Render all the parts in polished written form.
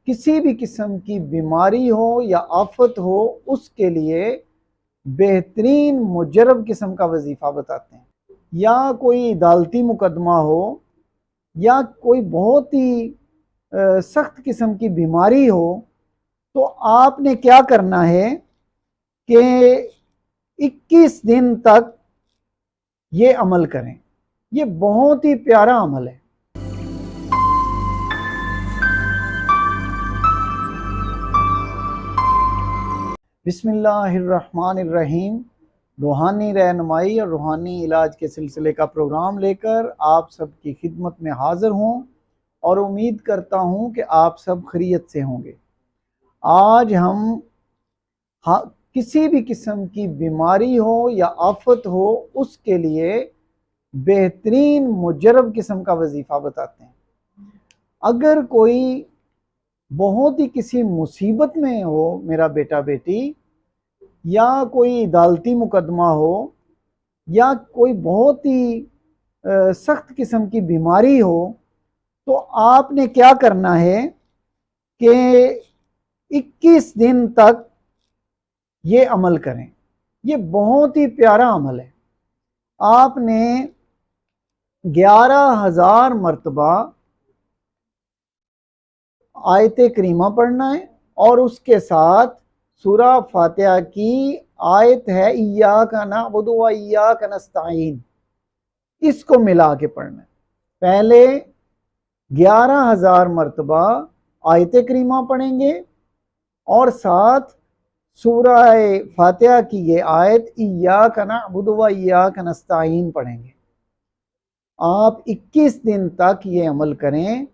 کسی بھی قسم کی بیماری ہو یا آفت ہو اس کے لیے بہترین مجرب قسم کا وظیفہ بتاتے ہیں۔ یا کوئی عدالتی مقدمہ ہو یا کوئی بہت ہی سخت قسم کی بیماری ہو تو آپ نے کیا کرنا ہے کہ 21 دن تک یہ عمل کریں۔ یہ بہت ہی پیارا عمل ہے۔ بسم اللہ الرحمن الرحیم۔ روحانی رہنمائی اور روحانی علاج کے سلسلے کا پروگرام لے کر آپ سب کی خدمت میں حاضر ہوں اور امید کرتا ہوں کہ آپ سب خیریت سے ہوں گے۔ آج ہم کسی بھی قسم کی بیماری ہو یا آفت ہو اس کے لیے بہترین مجرب قسم کا وظیفہ بتاتے ہیں۔ اگر کوئی بہت ہی کسی مصیبت میں ہو میرا بیٹا بیٹی، یا کوئی عدالتی مقدمہ ہو یا کوئی بہت ہی سخت قسم کی بیماری ہو تو آپ نے کیا کرنا ہے کہ 21 دن تک یہ عمل کریں۔ یہ بہت ہی پیارا عمل ہے۔ آپ نے 11,000 مرتبہ آیت کریمہ پڑھنا ہے اور اس کے ساتھ سورہ فاتحہ کی آیت ہے ایاک نعبد و ایاک نستعین، اس کو ملا کے پڑھنا ہے۔ پہلے 11,000 مرتبہ آیت کریمہ پڑھیں گے اور ساتھ سورہ فاتحہ کی یہ آیت ایاک نعبد و ایاک نستعین پڑھیں گے۔ آپ 21 دن تک یہ عمل کریں،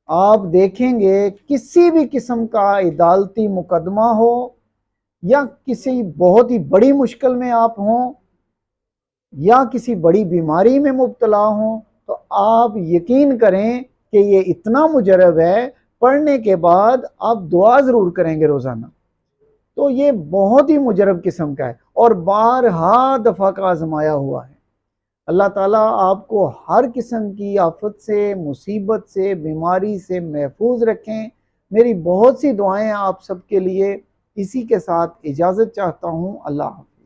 آپ دیکھیں گے کسی بھی قسم کا عدالتی مقدمہ ہو یا کسی بہت ہی بڑی مشکل میں آپ ہوں یا کسی بڑی بیماری میں مبتلا ہوں تو آپ یقین کریں کہ یہ اتنا مجرب ہے، پڑھنے کے بعد آپ دعا ضرور کریں گے روزانہ۔ تو یہ بہت ہی مجرب قسم کا ہے اور بارہا دفعہ کا آزمایا ہوا ہے۔ اللہ تعالیٰ آپ کو ہر قسم کی آفت سے، مصیبت سے، بیماری سے محفوظ رکھیں۔ میری بہت سی دعائیں آپ سب کے لیے۔ اسی کے ساتھ اجازت چاہتا ہوں۔ اللہ حافظ۔